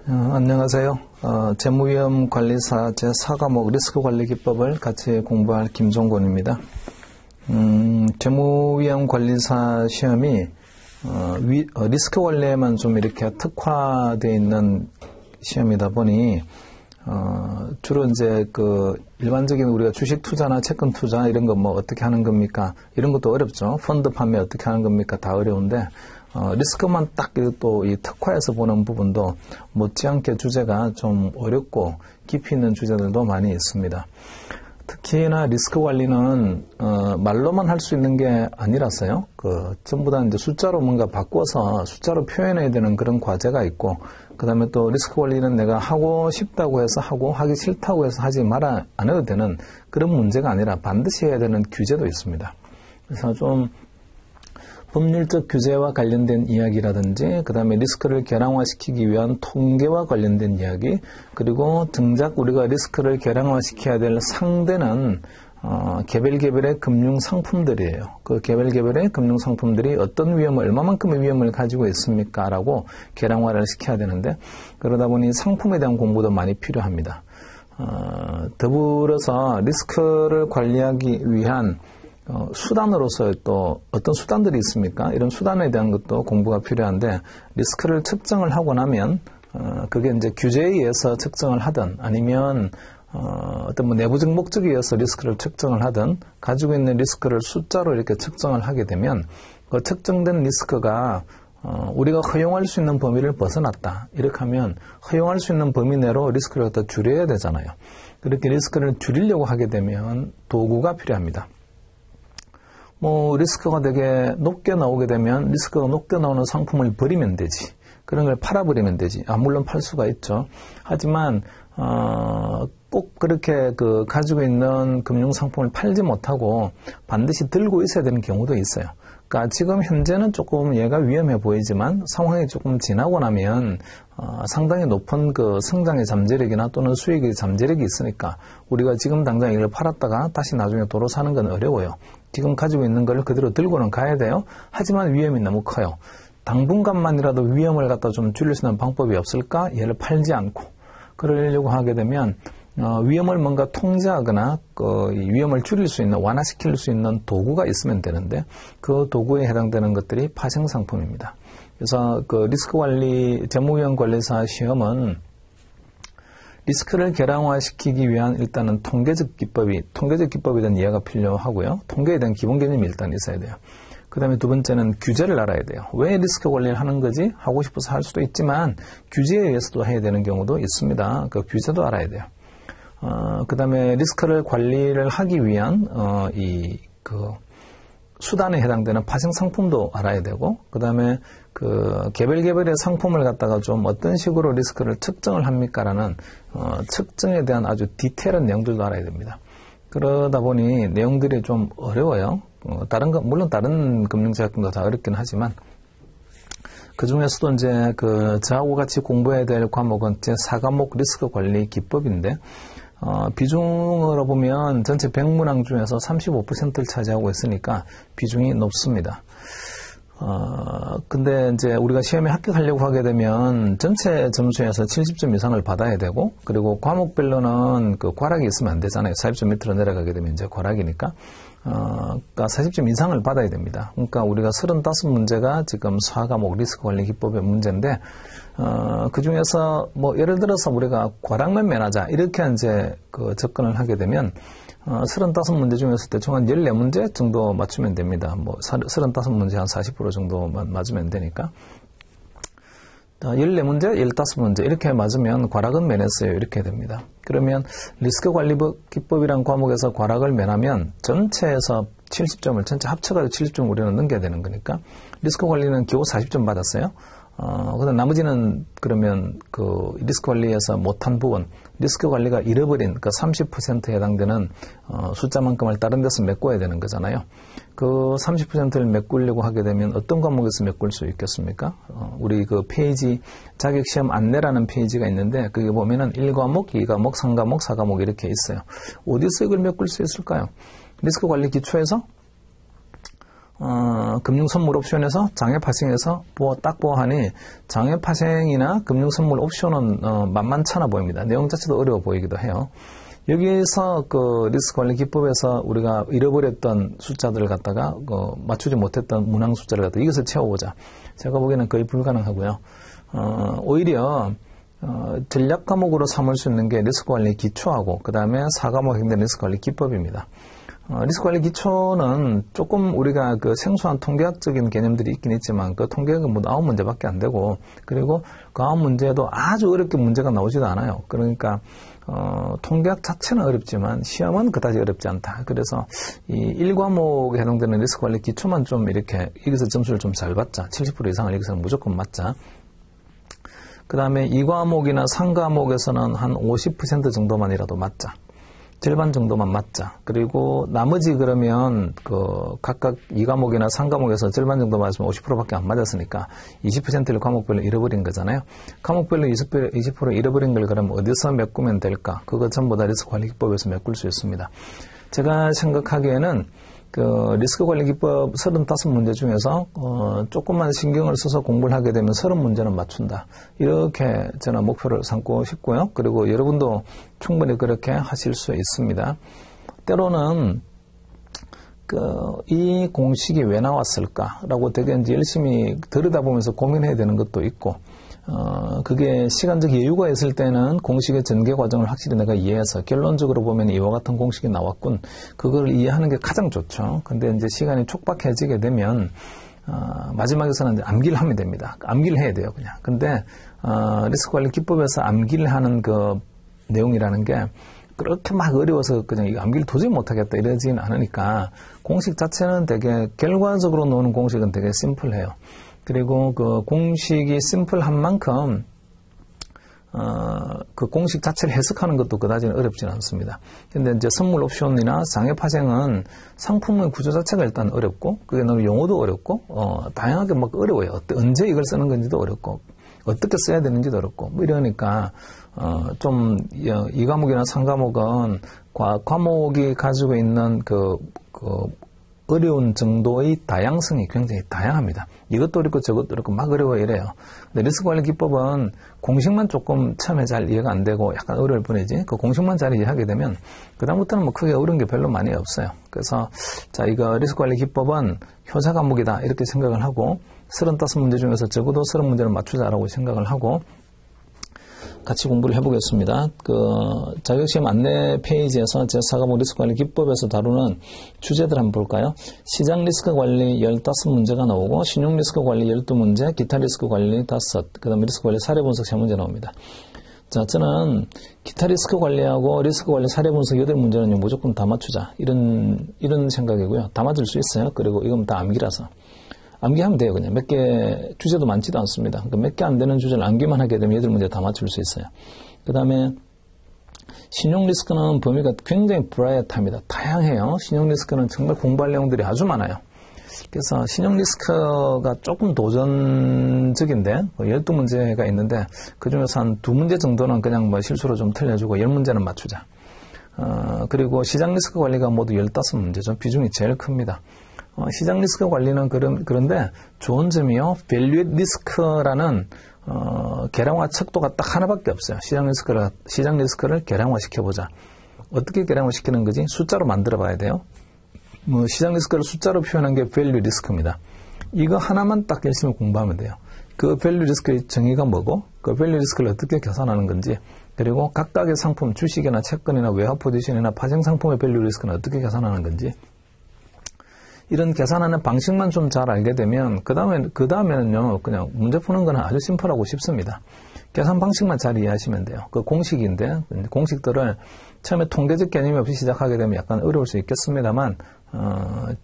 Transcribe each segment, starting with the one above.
안녕하세요. 재무위험 관리사 제4과목 리스크 관리 기법을 같이 공부할 김종곤입니다. 재무위험 관리사 시험이 리스크 관리에만 좀 이렇게 특화되어 있는 시험이다 보니 주로 이제 일반적인 우리가 주식 투자나 채권 투자 이런 거 뭐 어떻게 하는 겁니까? 이런 것도 어렵죠. 펀드 판매 어떻게 하는 겁니까? 다 어려운데 리스크만 딱 또 이 특화해서 보는 부분도 못지않게 주제가 좀 어렵고 깊이 있는 주제들도 많이 있습니다. 특히나 리스크 관리는 말로만 할 수 있는 게 아니라서요. 전부 다 이제 숫자로 뭔가 바꿔서 숫자로 표현해야 되는 그런 과제가 있고, 그 다음에 또 리스크 관리는 내가 하고 싶다고 해서 하고 하기 싫다고 해서 하지 말아 안 해도 되는 그런 문제가 아니라 반드시 해야 되는 규제도 있습니다. 그래서 좀 법률적 규제와 관련된 이야기라든지, 그 다음에 리스크를 계량화시키기 위한 통계와 관련된 이야기, 그리고 정작 우리가 리스크를 계량화시켜야 될 상대는 개별의 금융 상품들이에요. 그 개별의 금융 상품들이 어떤 위험을, 얼마만큼의 위험을 가지고 있습니까? 라고 계량화를 시켜야 되는데, 그러다 보니 상품에 대한 공부도 많이 필요합니다. 더불어서 리스크를 관리하기 위한 수단으로서 또 어떤 수단들이 있습니까? 이런 수단에 대한 것도 공부가 필요한데, 리스크를 측정을 하고 나면 그게 이제 규제에 의해서 측정을 하든 아니면 어떤 뭐 내부적 목적에 의해서 리스크를 측정을 하든 가지고 있는 리스크를 숫자로 이렇게 측정을 하게 되면 그 측정된 리스크가 우리가 허용할 수 있는 범위를 벗어났다. 이렇게 하면 허용할 수 있는 범위 내로 리스크를 갖다 줄여야 되잖아요. 그렇게 리스크를 줄이려고 하게 되면 도구가 필요합니다. 리스크가 되게 높게 나오게 되면 리스크가 높게 나오는 상품을 버리면 되지. 그런 걸 팔아버리면 되지. 물론 팔 수가 있죠. 하지만 꼭 그렇게 가지고 있는 금융상품을 팔지 못하고 반드시 들고 있어야 되는 경우도 있어요. 그러니까 지금 현재는 조금 얘가 위험해 보이지만 상황이 조금 지나고 나면 상당히 높은 성장의 잠재력이나 또는 수익의 잠재력이 있으니까 우리가 지금 당장 이걸 팔았다가 다시 나중에 도로 사는 건 어려워요. 지금 가지고 있는 걸 그대로 들고는 가야 돼요. 하지만 위험이 너무 커요. 당분간만이라도 위험을 갖다 좀 줄일 수 있는 방법이 없을까? 얘를 팔지 않고. 그러려고 하게 되면 위험을 뭔가 통제하거나 이 위험을 줄일 수 있는, 완화시킬 수 있는 도구가 있으면 되는데 그 도구에 해당되는 것들이 파생상품입니다. 그래서 리스크 관리, 재무위험 관리사 시험은 리스크를 계량화시키기 위한 일단은 통계적 기법에 대한 이해가 필요하고요. 통계에 대한 기본 개념이 일단 있어야 돼요. 그 다음에 두 번째는 규제를 알아야 돼요. 왜 리스크 관리를 하는 거지? 하고 싶어서 할 수도 있지만 규제에 의해서도 해야 되는 경우도 있습니다. 그 규제도 알아야 돼요. 그 다음에 리스크를 관리를 하기 위한 수단에 해당되는 파생 상품도 알아야 되고, 그 다음에 개별의 상품을 갖다가 좀 어떤 식으로 리스크를 측정을 합니까라는 측정에 대한 아주 디테일한 내용들도 알아야 됩니다. 그러다 보니 내용들이 좀 어려워요. 물론 다른 금융제약들도 다 어렵긴 하지만 그 중에서도 이제 저하고 같이 공부해야 될 과목은 제4과목 리스크 관리 기법인데, 비중으로 보면 전체 100문항 중에서 35%를 차지하고 있으니까 비중이 높습니다. 근데 이제 우리가 시험에 합격하려고 하게 되면 전체 점수에서 70점 이상을 받아야 되고, 그리고 과목별로는 과락이 있으면 안 되잖아요. 40점 밑으로 내려가게 되면 이제 과락이니까. 그러니까 40점 이상을 받아야 됩니다. 그러니까 우리가 35문제가 지금 4과목 리스크 관리 기법의 문제인데, 그 중에서 예를 들어서 우리가 과락만 면하자 이렇게 이제 접근을 하게 되면 35문제 중에서 대충 한 14문제 정도 맞추면 됩니다. 35문제 한 40% 정도만 맞으면 되니까. 14문제, 15문제 이렇게 맞으면 과락은 면했어요. 이렇게 됩니다. 그러면 리스크 관리 기법이란 과목에서 과락을 면하면 전체에서 70점을 전체 합쳐가지고 70점 우리는 넘겨야 되는 거니까 리스크 관리는 겨우 40점 받았어요. 그다음 나머지는 그러면 리스크 관리에서 못한 부분, 리스크 관리가 잃어버린 30%에 해당되는 숫자만큼을 다른 데서 메꿔야 되는 거잖아요. 그 30%를 메꾸려고 하게 되면 어떤 과목에서 메꿀 수 있겠습니까? 우리 페이지 자격시험 안내라는 페이지가 있는데 거기 보면은 1과목, 2과목, 3과목, 4과목 이렇게 있어요. 어디서 이걸 메꿀 수 있을까요? 리스크 관리 기초에서 금융선물 옵션에서 장외파생에서 딱 보아하니 장외파생이나 금융선물 옵션은 만만찮아 보입니다. 내용 자체도 어려워 보이기도 해요. 여기에서 그 리스크관리 기법에서 우리가 잃어버렸던 숫자들을 갖다가 맞추지 못했던 문항 숫자를 갖다가 이것을 채워보자. 제가 보기에는 거의 불가능하고요. 오히려 전략 과목으로 삼을 수 있는 게 리스크관리 기초하고 그 다음에 4과목 행된 리스크관리 기법입니다. 리스크관리 기초는 조금 우리가 그 생소한 통계학적인 개념들이 있긴 있지만 그 통계학은 뭐 9문제밖에 안 되고 그리고 그 9문제도 아주 어렵게 문제가 나오지도 않아요. 그러니까 통계학 자체는 어렵지만 시험은 그다지 어렵지 않다. 그래서 이 1과목에 해당되는 리스크관리 기초만 좀 이렇게 여기서 점수를 좀 잘 받자. 70% 이상을 여기서는 무조건 맞자. 그 다음에 2과목이나 3과목에서는 한 50% 정도만이라도 맞자. 절반 정도만 맞자. 그리고 나머지 그러면 그 각각 2과목이나 3과목에서 절반 정도 맞으면 50%밖에 안 맞았으니까 20%를 과목별로 잃어버린 거잖아요. 과목별로 20% 잃어버린 걸 그러면 어디서 메꾸면 될까? 그거 전부 다 리스크관리기법에서 메꿀 수 있습니다. 제가 생각하기에는 그 리스크관리기법 35문제 중에서 조금만 신경을 써서 공부를 하게 되면 30문제는 맞춘다. 이렇게 저는 목표를 삼고 싶고요. 그리고 여러분도 충분히 그렇게 하실 수 있습니다. 때로는 이 공식이 왜 나왔을까라고 되게 이제 열심히 들여다보면서 고민해야 되는 것도 있고 그게 시간적 여유가 있을 때는 공식의 전개 과정을 확실히 내가 이해해서 결론적으로 보면 이와 같은 공식이 나왔군. 그걸 이해하는 게 가장 좋죠. 근데 이제 시간이 촉박해지게 되면 마지막에서는 이제 암기를 하면 됩니다. 암기를 해야 돼요, 그냥. 근데 리스크관리 기법에서 암기를 하는 그 내용이라는 게 그렇게 막 어려워서 그냥 이거 암기를 도저히 못하겠다 이러지는 않으니까 공식 자체는 되게 결과적으로 나오는 공식은 되게 심플해요. 그리고 그 공식이 심플한 만큼 그 공식 자체를 해석하는 것도 그다지는 어렵지는 않습니다. 근데 이제 선물 옵션이나 장외파생은 상품의 구조 자체가 일단 어렵고 그게 너무 용어도 어렵고 다양하게 막 어려워요. 언제 이걸 쓰는 건지도 어렵고 어떻게 써야 되는지도 어렵고 뭐 이러니까 좀 2과목이나 3과목은 과목이 가지고 있는 그 어려운 정도의 다양성이 굉장히 다양합니다. 이것도 어렵고 저것도 어렵고 막 어려워 이래요. 근데 리스크관리 기법은 공식만 조금 처음에 잘 이해가 안 되고 약간 어려울 뿐이지 그 공식만 잘 이해하게 되면 그다음부터는 뭐 크게 어려운 게 별로 많이 없어요. 그래서 자 이거 리스크관리 기법은 효자 과목이다 이렇게 생각을 하고 35문제 중에서 적어도 30문제는 맞추자라고 생각을 하고 같이 공부를 해보겠습니다. 그 자격시험 안내 페이지에서 제4과목 리스크관리 기법에서 다루는 주제들 한번 볼까요? 시장 리스크 관리 15문제가 나오고 신용 리스크 관리 12문제, 기타 리스크 관리 5, 그 다음에 리스크 관리 사례 분석 3문제 나옵니다. 자, 저는 기타 리스크 관리하고 리스크 관리 사례 분석 8문제는 무조건 다 맞추자. 이런 생각이고요. 다 맞을 수 있어요. 그리고 이건 다 암기라서. 암기하면 돼요. 그냥 몇 개, 주제도 많지도 않습니다. 그러니까 몇 개 안 되는 주제를 암기만 하게 되면 8문제 다 맞출 수 있어요. 그 다음에 신용 리스크는 범위가 굉장히 브라이어트합니다. 다양해요. 신용 리스크는 정말 공부할 내용들이 아주 많아요. 그래서 신용 리스크가 조금 도전적인데 12문제가 있는데 그중에서 한 2문제 정도는 그냥 뭐 실수로 좀 틀려주고 10문제는 맞추자. 그리고 시장 리스크 관리가 모두 15문제죠. 비중이 제일 큽니다. 시장 리스크 관리는 그런데 좋은 점이요. 밸류 리스크라는 계량화 척도가 딱 하나밖에 없어요. 시장 리스크를 계량화 시켜보자. 어떻게 계량화 시키는 거지? 숫자로 만들어 봐야 돼요. 시장 리스크를 숫자로 표현한 게 밸류 리스크입니다. 이거 하나만 딱 열심히 공부하면 돼요. 그 밸류 리스크의 정의가 뭐고, 그 밸류 리스크를 어떻게 계산하는 건지, 그리고 각각의 상품, 주식이나 채권이나 외화 포지션이나 파생 상품의 밸류 리스크는 어떻게 계산하는 건지, 이런 계산하는 방식만 좀 잘 알게 되면 그 다음에는요 그냥 문제 푸는 거는 아주 심플하고 쉽습니다. 계산 방식만 잘 이해하시면 돼요. 그 공식인데 공식들을 처음에 통계적 개념이 없이 시작하게 되면 약간 어려울 수 있겠습니다만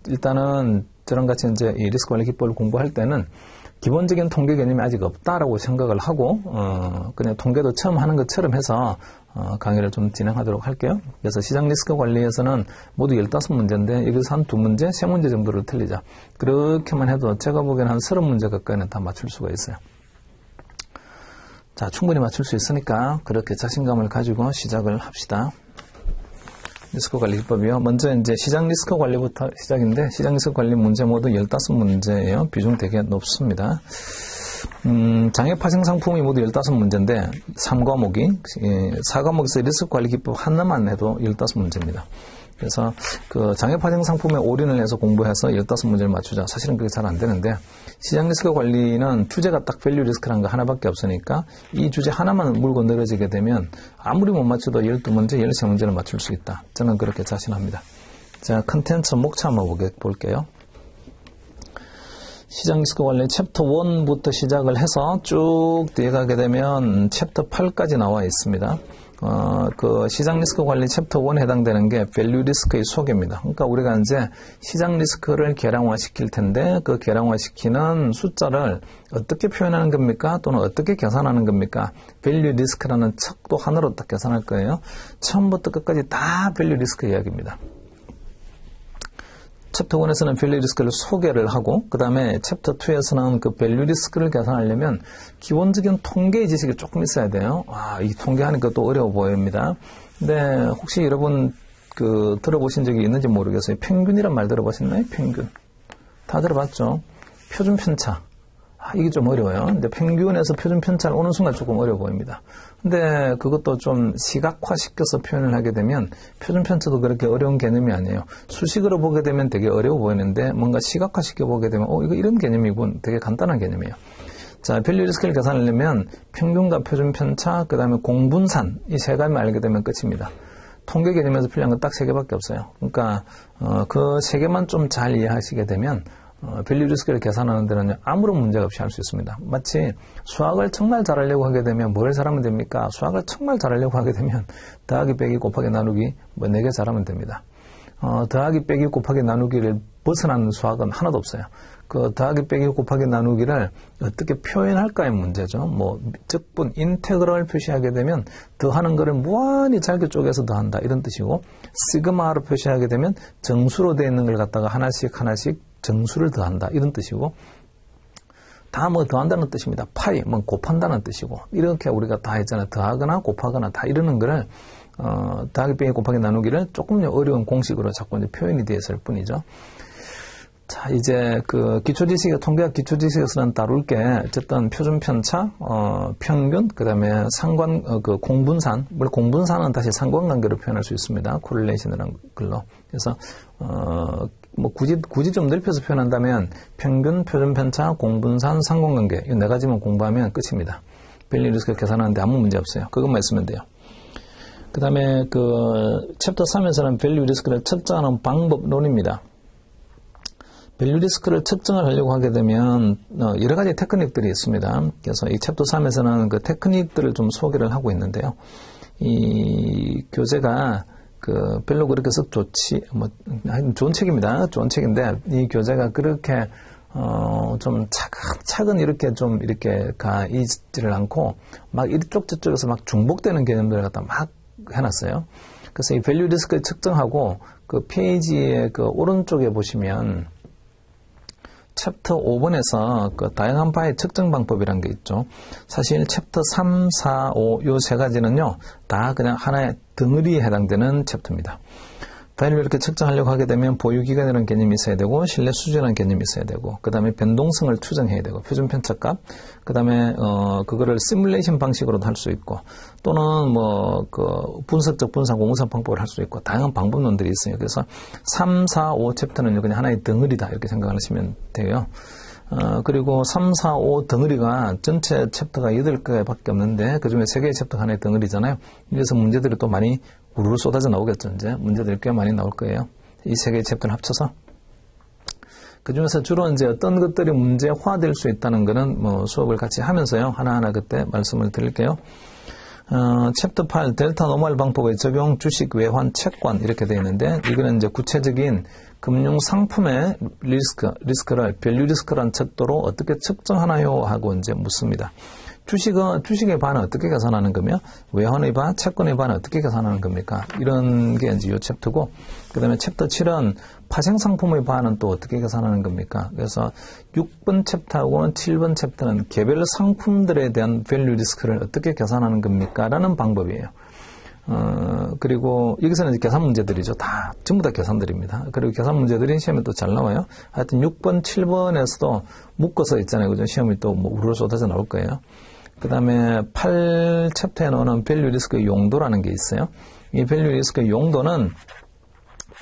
일단은 저랑 같이 이제 이 리스크 관리 기법을 공부할 때는 기본적인 통계 개념이 아직 없다라고 생각을 하고 그냥 통계도 처음 하는 것처럼 해서 강의를 좀 진행하도록 할게요. 그래서 시장 리스크 관리에서는 모두 15문제인데 여기서 한 2문제, 3문제 정도를 틀리자. 그렇게만 해도 제가 보기에는 한 30문제 가까이는 다 맞출 수가 있어요. 자, 충분히 맞출 수 있으니까 그렇게 자신감을 가지고 시작을 합시다. 리스크 관리 기법이요. 먼저 이제 시장 리스크 관리부터 시작인데, 시장 리스크 관리 문제 모두 15문제예요. 비중 되게 높습니다. 장애 파생 상품이 모두 15문제인데 3과목이 4과목에서 리스크 관리 기법 하나만 해도 15문제입니다. 그래서 그 장애 파생 상품에 올인을 해서 공부해서 15문제를 맞추자. 사실은 그게 잘 안 되는데, 시장 리스크 관리는 주제가 딱 밸류 리스크라는 거 하나밖에 없으니까 이 주제 하나만 물고 늘어지게 되면 아무리 못 맞춰도 12문제, 13문제를 맞출 수 있다. 저는 그렇게 자신합니다. 자, 컨텐츠 목차 한번 볼게요. 시장 리스크 관리 챕터 1부터 시작을 해서 쭉 뒤에 가게 되면 챕터 8까지 나와 있습니다. 그 시장 리스크 관리 챕터 1에 해당되는 게 밸류 리스크의 소개입니다. 그러니까 우리가 이제 시장 리스크를 계량화 시킬 텐데, 그 계량화 시키는 숫자를 어떻게 표현하는 겁니까? 또는 어떻게 계산하는 겁니까? 밸류 리스크라는 척도 하나로 딱 계산할 거예요. 처음부터 끝까지 다 밸류 리스크 이야기입니다. 챕터 1에서는 밸류 리스크를 소개를 하고, 그 다음에 챕터 2에서는 그 밸류 리스크를 계산하려면 기본적인 통계 지식이 조금 있어야 돼요. 이 통계하니까 또 어려워 보입니다. 근데 혹시 여러분 그 들어보신 적이 있는지 모르겠어요. 평균이란 말 들어보셨나요? 평균. 다 들어봤죠? 표준 편차. 이게 좀 어려워요. 근데 평균에서 표준 편차를 오는 순간 조금 어려워 보입니다. 근데 그것도 좀 시각화시켜서 표현을 하게 되면 표준 편차도 그렇게 어려운 개념이 아니에요. 수식으로 보게 되면 되게 어려워 보이는데 뭔가 시각화시켜 보게 되면 이거 이런 개념이군. 되게 간단한 개념이에요. 자, 밸류 리스크를 계산하려면 평균과 표준 편차, 그 다음에 공분산, 이 세 가지만 알게 되면 끝입니다. 통계 개념에서 필요한 건 딱 세 개밖에 없어요. 그러니까 그 세 개만 좀 잘 이해하시게 되면 밸류 리스크를 계산하는 데는 아무런 문제가 없이 할 수 있습니다. 마치 수학을 정말 잘하려고 하게 되면 뭘 잘하면 됩니까? 수학을 정말 잘하려고 하게 되면 더하기 빼기 곱하기 나누기 4개 잘하면 됩니다. 더하기 빼기 곱하기 나누기를 벗어나는 수학은 하나도 없어요. 그 더하기 빼기 곱하기 나누기를 어떻게 표현할까의 문제죠. 적분 인테그럴 표시하게 되면 더하는 거를 무한히 잘게 쪼개서 더한다 이런 뜻이고, 시그마로 표시하게 되면 정수로 되어 있는 걸 갖다가 하나씩 정수를 더한다 이런 뜻이고, 다 더한다는 뜻입니다. 파이 곱한다는 뜻이고, 이렇게 우리가 다 했잖아요. 더하거나 곱하거나 다 이러는 거를 더하기 빼기 곱하기 나누기를 조금 어려운 공식으로 자꾸 이제 표현이 되어 있을 뿐이죠. 자, 이제 그 기초지식, 통계학 기초지식에서는 다룰 게 어쨌든 표준 편차, 평균, 그 다음에 공분산, 물론 공분산은 다시 상관관계로 표현할 수 있습니다. 코릴레이션이라는 걸로. 그래서 굳이 좀 넓혀서 표현한다면 평균, 표준 편차, 공분산, 상관관계 이 4가지만 공부하면 끝입니다. 밸류 리스크 계산하는데 아무 문제 없어요. 그것만 있으면 돼요. 그 다음에 그 챕터 3에서는 밸류 리스크를 측정하는 방법론입니다. 밸류 리스크를 측정을 하려고 하게 되면 여러 가지 테크닉들이 있습니다. 그래서 이 챕터 3에서는 그 테크닉들을 좀 소개를 하고 있는데요. 이 교재가 별로 그렇게 썩 좋은 책입니다. 좋은 책인데 이 교재가 그렇게 좀 차근차근 이렇게 가 있지를 않고 막 이쪽 저쪽에서 막 중복되는 개념들을 갖다 막 해놨어요. 그래서 이 밸류 리스크를 측정하고 그 페이지의 그 오른쪽에 보시면 챕터 5번에서 그 다양한 바의 측정 방법이라는 게 있죠. 사실 챕터 3, 4, 5 요 세 가지는요, 다 그냥 하나의 덩어리에 해당되는 챕터입니다. 밸류 이렇게 측정하려고 하게 되면 보유기간이라는 개념이 있어야 되고, 신뢰 수준이라는 개념이 있어야 되고, 그 다음에 변동성을 추정해야 되고, 표준 편차값, 그 다음에 그거를 시뮬레이션 방식으로도 할 수 있고, 또는 분석적 분산 공산 방법을 할 수 있고, 다양한 방법론들이 있어요. 그래서 3, 4, 5 챕터는 그냥 하나의 덩어리다 이렇게 생각하시면 돼요. 그리고 3, 4, 5 덩어리가 전체 챕터가 8개밖에 없는데 그 중에 3개의 챕터가 하나의 덩어리잖아요. 그래서 문제들이 또 많이 우르르 쏟아져 나오겠죠. 이제 문제들이 꽤 많이 나올 거예요. 이 3개의 챕터를 합쳐서. 그 중에서 주로 이제 어떤 것들이 문제화될 수 있다는 거는 수업을 같이 하면서요. 하나하나 그때 말씀을 드릴게요. 챕터 8 델타 노멀 방법의 적용 주식 외환 채권 이렇게 되어 있는데, 이거는 이제 구체적인 금융 상품의 리스크를 밸류 리스크란 척도로 어떻게 측정하나요 하고 이제 묻습니다. 주식의 반은 어떻게 계산하는 거며, 외환의 반, 채권의 반은 어떻게 계산하는 겁니까? 이런 게 이제 이 챕터고, 그 다음에 챕터 7은 파생상품의 반은 또 어떻게 계산하는 겁니까? 그래서 6번 챕터하고는 7번 챕터는 개별 상품들에 대한 밸류 리스크를 어떻게 계산하는 겁니까? 라는 방법이에요. 그리고 여기서는 이제 계산 문제들이죠. 전부 다 계산들입니다. 그리고 계산 문제들이 시험에 또 잘 나와요. 하여튼 6번, 7번에서도 묶어서 있잖아요. 그죠? 시험이 또 뭐 우르르 쏟아져 나올 거예요. 그 다음에 8챕터에 나오는 밸류 리스크의 용도라는 게 있어요. 이 밸류 리스크의 용도는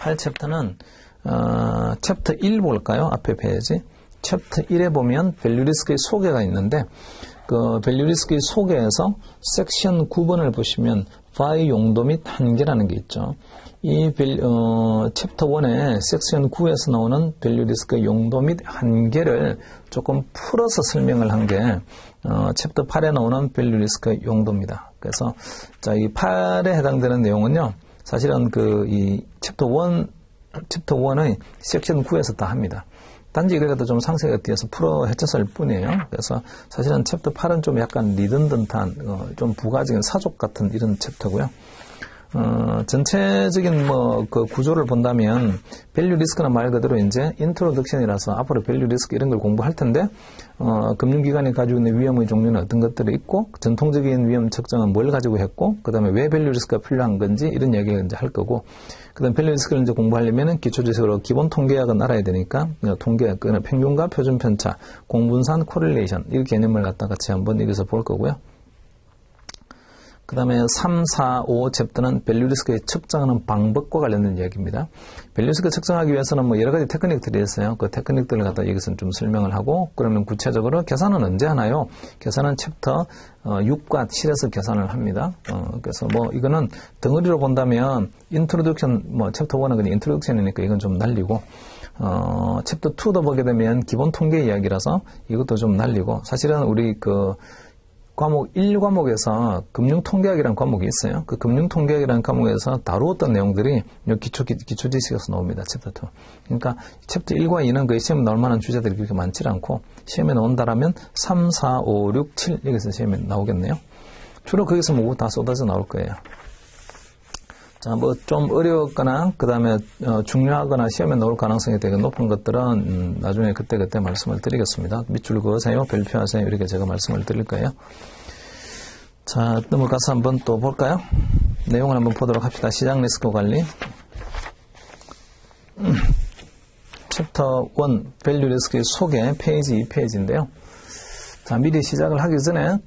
8챕터는 챕터 1 볼까요? 앞에 페이지. 챕터 1에 보면 밸류 리스크의 소개가 있는데 그 밸류 리스크의 소개에서 섹션 9번을 보시면 by 용도 및 한계라는 게 있죠. 이 챕터 1의 섹션 9에서 나오는 밸류 리스크의 용도 및 한계를 조금 풀어서 설명을 한 게 챕터 8에 나오는 밸류 리스크의 용도입니다. 그래서 자, 이 8에 해당되는 내용은요. 사실은 이 챕터 1의 섹션 9에서 다 합니다. 단지 그래도 좀 상세하게 뒤에서 풀어 헤쳤을 뿐이에요. 그래서 사실은 챕터 8은 좀 약간 리든던트한 좀 부가적인 사족 같은 이런 챕터고요. 전체적인 그 구조를 본다면 밸류 리스크는 말 그대로 이제 인트로덕션이라서 앞으로 밸류 리스크 이런 걸 공부할 텐데 금융기관이 가지고 있는 위험의 종류는 어떤 것들이 있고 전통적인 위험 측정은 뭘 가지고 했고 그 다음에 왜 밸류 리스크가 필요한 건지 이런 이야기를 이제 할 거고 그 다음 밸류 리스크를 이제 공부하려면은 기초지식으로 기본 통계학은 알아야 되니까 통계, 평균과 표준 편차, 공분산, 코릴레이션 이 개념을 갖다 같이 한번 여기서 볼 거고요. 그 다음에 3, 4, 5 챕터는 밸류 리스크의 측정하는 방법과 관련된 이야기입니다. 밸류 리스크 측정하기 위해서는 뭐 여러 가지 테크닉들이 있어요. 그 테크닉들을 갖다 여기서 좀 설명을 하고 그러면 구체적으로 계산은 언제 하나요? 계산은 챕터 6과 7에서 계산을 합니다. 그래서 뭐 이거는 덩어리로 본다면 인트로덕션 챕터 1은 그냥 인트로덕션이니까 이건 좀 날리고 챕터 2도 보게 되면 기본 통계 이야기라서 이것도 좀 날리고 사실은 우리 과목 1과목에서 금융통계학이라는 과목이 있어요. 그 금융통계학이라는 과목에서 다루었던 내용들이 기초지식에서 나옵니다. 챕터 2. 그러니까 챕터 1과 2는 그 시험에 나올 만한 주제들이 그렇게 많지 않고 시험에 나온다라면 3, 4, 5, 6, 7 여기서 시험에 나오겠네요. 주로 거기서 뭐 다 쏟아져 나올 거예요. 자, 뭐 좀 어려웠거나 그 다음에 중요하거나 시험에 나올 가능성이 되게 높은 것들은 나중에 그때 말씀을 드리겠습니다. 밑줄 그으세요, 별표하세요 이렇게 제가 말씀을 드릴 거예요. 자, 넘어가서 한번 또 볼까요? 내용을 한번 보도록 합시다. 시장 리스크 관리. 챕터 1 밸류 리스크의 소개 페이지 2페이지인데요. 자, 미리 시작을 하기 전에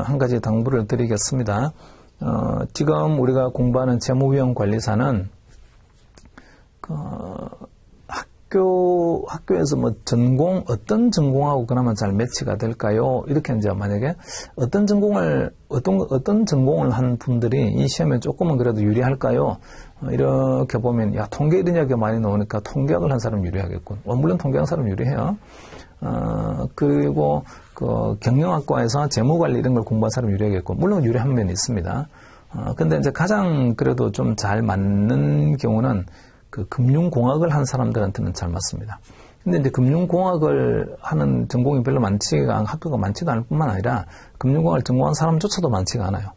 한 가지 당부를 드리겠습니다. 지금 우리가 공부하는 재무위험관리사는 학교에서 뭐 어떤 전공하고 그나마 잘 매치가 될까요? 이렇게 이제 만약에 어떤 전공을 한 분들이 이 시험에 조금은 그래도 유리할까요? 이렇게 보면 통계 이런 이야기가 많이 나오니까 통계학을 한 사람 유리하겠군. 물론 통계학 사람 유리해요. 그리고 경영학과에서 재무관리 이런 걸 공부한 사람 유리하겠고, 물론 유리한 면이 있습니다. 근데 이제 가장 그래도 좀 잘 맞는 경우는 금융공학을 한 사람들한테는 잘 맞습니다. 근데 이제 금융공학을 하는 전공이 별로 학교가 많지도 않을 뿐만 아니라 금융공학을 전공한 사람조차도 많지가 않아요.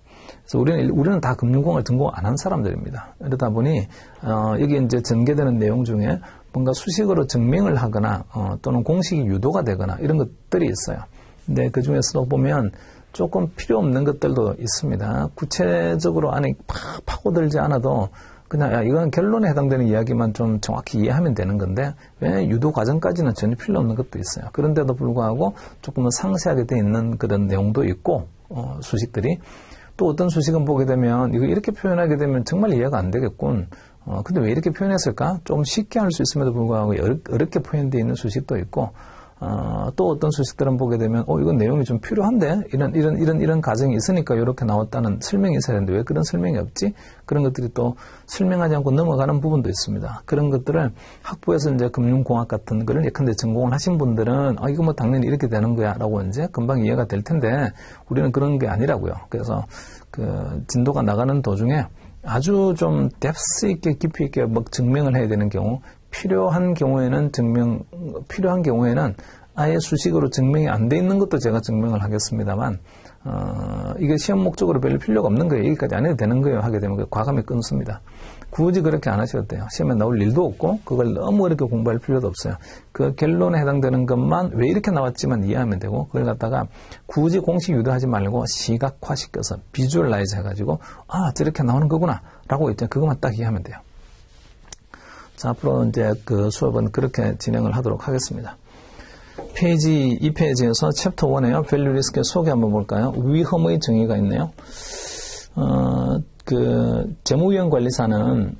그래서 우리는 다 금융공학을 전공 안 한 사람들입니다. 그러다 보니, 여기 이제 전개되는 내용 중에 뭔가 수식으로 증명을 하거나, 또는 공식이 유도가 되거나 이런 것들이 있어요. 근데 그 중에서도 보면 조금 필요 없는 것들도 있습니다. 구체적으로 안에 파고들지 않아도 그냥 이건 결론에 해당되는 이야기만 좀 정확히 이해하면 되는 건데 왜 유도 과정까지는 전혀 필요 없는 것도 있어요. 그런데도 불구하고 조금은 상세하게 돼 있는 그런 내용도 있고 수식들이 또 어떤 수식은 보게 되면 이거 이렇게 표현하게 되면 정말 이해가 안 되겠군. 근데 왜 이렇게 표현했을까? 좀 쉽게 할 수 있음에도 불구하고 어렵게 표현되어 있는 수식도 있고 또 어떤 수식들은 보게 되면 이건 내용이 좀 필요한데 이런 과정이 있으니까 이렇게 나왔다는 설명이 있어야 되는데 왜 그런 설명이 없지? 그런 것들이 또 설명하지 않고 넘어가는 부분도 있습니다. 그런 것들을 학부에서 이제 금융공학 같은 거를 예컨대 전공을 하신 분들은 이거 뭐 당연히 이렇게 되는 거야 라고 이제 금방 이해가 될 텐데 우리는 그런 게 아니라고요. 그래서 진도가 나가는 도중에 아주 좀 뎁스 있게 깊이 있게 증명을 해야 되는 경우 필요한 경우에는 아예 수식으로 증명이 안 돼 있는 것도 제가 증명을 하겠습니다만, 이게 시험 목적으로 별로 필요가 없는 거예요. 여기까지 안 해도 되는 거예요. 하게 되면 과감히 끊습니다. 굳이 그렇게 안 하셔도 돼요. 시험에 나올 일도 없고, 그걸 너무 어렵게 공부할 필요도 없어요. 그 결론에 해당되는 것만 왜 이렇게 나왔지만 이해하면 되고, 그걸 갖다가 굳이 공식 유도하지 말고 시각화시켜서 비주얼라이즈 해가지고, 아, 저렇게 나오는 거구나. 라고 있죠. 그것만 딱 이해하면 돼요. 자, 앞으로 이제 그 수업은 그렇게 진행을 하도록 하겠습니다. 페이지 2페이지에서 챕터 1에요. 밸류 리스크의 소개 한번 볼까요? 위험의 정의가 있네요. 그 재무위험 관리사는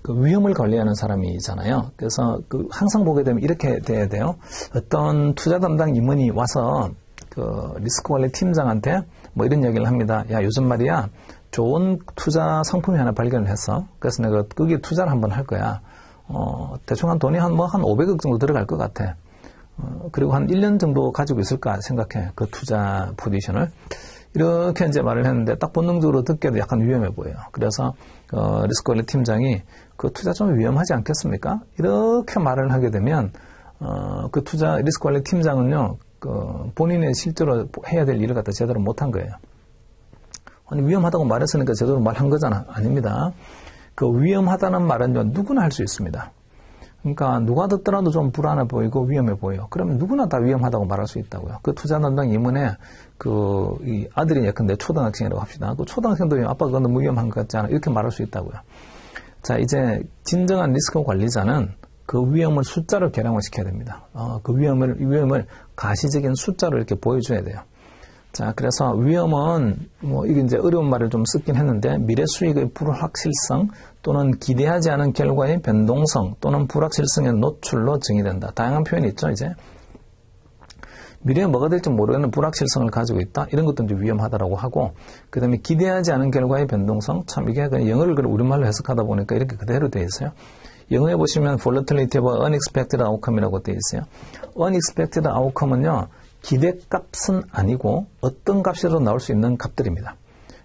그 위험을 관리하는 사람이잖아요. 그래서 그 항상 보게 되면 이렇게 돼야 돼요. 어떤 투자 담당 임원이 와서 그 리스크 관리 팀장한테 뭐 이런 얘기를 합니다. 야, 요즘 말이야 좋은 투자 상품이 하나 발견을 했어. 그래서 내가 거기에 투자를 한번 할 거야. 대충 한 돈이 한 500억 정도 들어갈 것 같아. 그리고 한 1년 정도 가지고 있을까 생각해. 그 투자 포지션을. 이렇게 이제 말을 했는데 딱 본능적으로 듣기에도 약간 위험해 보여요. 그래서 리스크 관리 팀장이 그 투자 좀 위험하지 않겠습니까? 이렇게 말을 하게 되면 그 투자 리스크 관리 팀장은요, 그 본인의 실제로 해야 될 일을 갖다 제대로 못한 거예요. 아니, 위험하다고 말했으니까 제대로 말한 거잖아. 아닙니다. 그 위험하다는 말은 누구나 할 수 있습니다. 그러니까 누가 듣더라도 좀 불안해 보이고 위험해 보여요. 그러면 누구나 다 위험하다고 말할 수 있다고요. 그 투자 담당 임원의 이 아들이 예컨대 초등학생이라고 합시다. 그 초등학생도 아빠가 너무 위험한 것 같지 않아? 이렇게 말할 수 있다고요. 자, 이제 진정한 리스크 관리자는 그 위험을 숫자로 계량을 시켜야 됩니다. 그 위험을 가시적인 숫자로 이렇게 보여줘야 돼요. 자, 그래서 위험은, 이게 이제 어려운 말을 좀 쓰긴 했는데, 미래 수익의 불확실성 또는 기대하지 않은 결과의 변동성 또는 불확실성의 노출로 정의된다. 다양한 표현이 있죠, 이제. 미래에 뭐가 될지 모르는 불확실성을 가지고 있다. 이런 것도 이제 위험하다라고 하고, 그 다음에 기대하지 않은 결과의 변동성. 참, 이게 그냥 영어를 우리말로 해석하다 보니까 이렇게 그대로 되어 있어요. 영어에 보시면 volatility와 unexpected outcome이라고 되어 있어요. unexpected outcome은요, 기대값은 아니고 어떤 값이라도 나올 수 있는 값들입니다.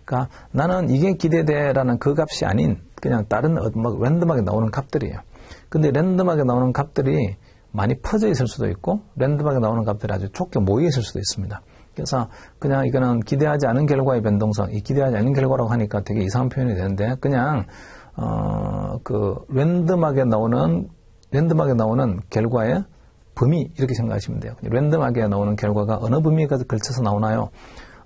그러니까 나는 이게 기대돼라는 그 값이 아닌 그냥 다른 랜덤하게 나오는 값들이에요. 근데 랜덤하게 나오는 값들이 많이 퍼져 있을 수도 있고 랜덤하게 나오는 값들이 아주 좁게 모여 있을 수도 있습니다. 그래서 그냥 이거는 기대하지 않은 결과의 변동성, 이 기대하지 않은 결과라고 하니까 되게 이상한 표현이 되는데 그냥 그 랜덤하게 나오는 결과의 범위 이렇게 생각하시면 돼요. 랜덤하게 나오는 결과가 어느 범위에 걸쳐서 나오나요?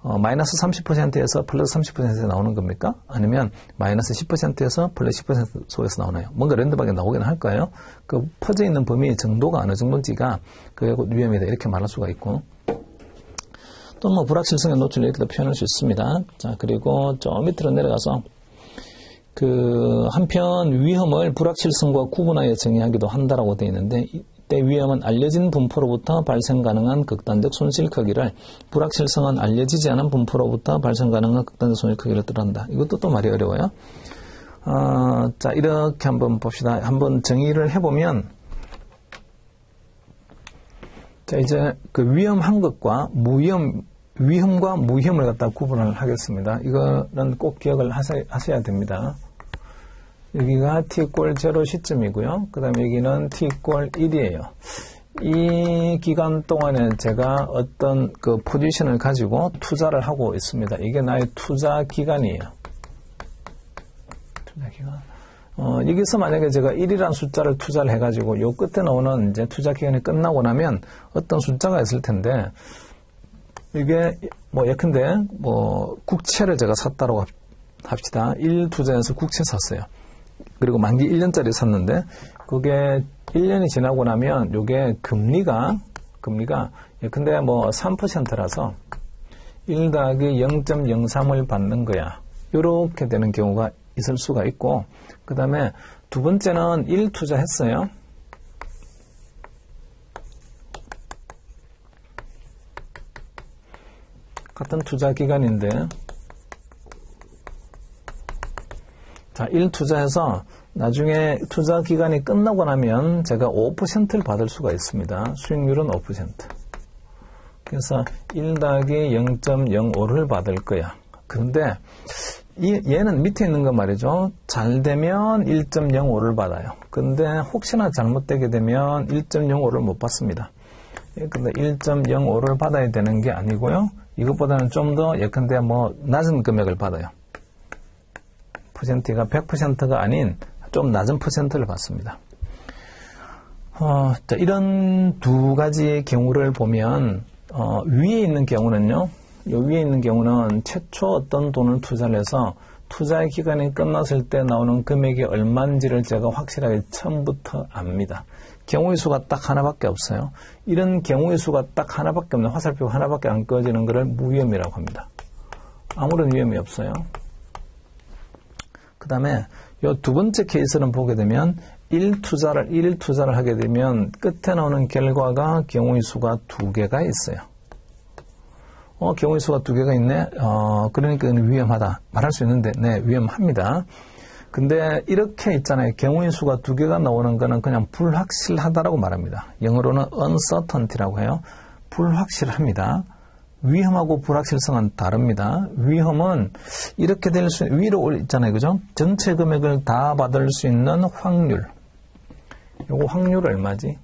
마이너스 30%에서 플러스 30%에서 나오는 겁니까? 아니면 마이너스 10%에서 플러스 10% 속에서 나오나요? 뭔가 랜덤하게 나오긴 할 거예요. 그 퍼져 있는 범위의 정도가 어느 정도인지가 그게 위험이다 이렇게 말할 수가 있고 또 불확실성의 노출 이렇게도 표현할 수 있습니다. 자, 그리고 저 밑으로 내려가서 그 한편 위험을 불확실성과 구분하여 정의하기도 한다라고 되어 있는데 이때 위험은 알려진 분포로부터 발생 가능한 극단적 손실 크기를 불확실성은 알려지지 않은 분포로부터 발생 가능한 극단적 손실 크기를 뜻한다. 이것도 또 말이 어려워요. 자, 이렇게 한번 봅시다. 한번 정의를 해보면 자, 이제 그 위험한 것과 위험과 무위험을 갖다 구분을 하겠습니다. 이거는 꼭 기억을 하셔야 됩니다. 여기가 t=0 시점이고요. 그 다음에 여기는 t=1이에요. 이 기간 동안에 제가 어떤 그 포지션을 가지고 투자를 하고 있습니다. 이게 나의 투자 기간이에요. 투자 기간. 여기서 만약에 제가 1이라는 숫자를 투자를 해가지고 요 끝에 나오는 이제 투자 기간이 끝나고 나면 어떤 숫자가 있을 텐데 이게 예컨대 국채를 제가 샀다고 합시다. 1투자해서 국채 샀어요. 그리고 만기 1년짜리 샀는데 그게 1년이 지나고 나면 요게 금리가 예컨대 3%라서 1-0.03을 받는 거야. 요렇게 되는 경우가 있을 수가 있고 그 다음에 두 번째는 1투자했어요. 같은 투자 기간인데 자, 1투자해서 나중에 투자 기간이 끝나고 나면 제가 5%를 받을 수가 있습니다. 수익률은 5%. 그래서 1-0.05를 받을 거야. 그런데 얘는 밑에 있는 거 말이죠. 잘 되면 1.05를 받아요. 근데 혹시나 잘못되게 되면 1.05를 못 받습니다. 근데 1.05를 받아야 되는 게 아니고요. 이것보다는 좀 더 예컨대 뭐 낮은 금액을 받아요. 퍼센트가 100%가 아닌 좀 낮은 퍼센트를 받습니다. 자, 이런 두 가지의 경우를 보면 위에 있는 경우는요. 요 위에 있는 경우는 최초 어떤 돈을 투자를 해서 투자의 기간이 끝났을 때 나오는 금액이 얼마인지를 제가 확실하게 처음부터 압니다. 경우의 수가 딱 하나밖에 없어요. 이런 경우의 수가 딱 하나밖에 없는 화살표가 하나밖에 안 꺼지는 것을 무위험이라고 합니다. 아무런 위험이 없어요. 그 다음에 이 두 번째 케이스는 보게 되면 1일 투자를 하게 되면 끝에 나오는 결과가 경우의 수가 2개가 있어요. 경우의 수가 2개가 있네. 그러니까 위험하다. 말할 수 있는데, 네, 위험합니다. 근데 이렇게 있잖아요. 경우의 수가 2개가 나오는 거는 그냥 불확실하다라고 말합니다. 영어로는 uncertainty라고 해요. 불확실합니다. 위험하고 불확실성은 다릅니다. 위험은 이렇게 될 수, 위로 있잖아요. 그죠? 전체 금액을 다 받을 수 있는 확률. 요거 확률 얼마지?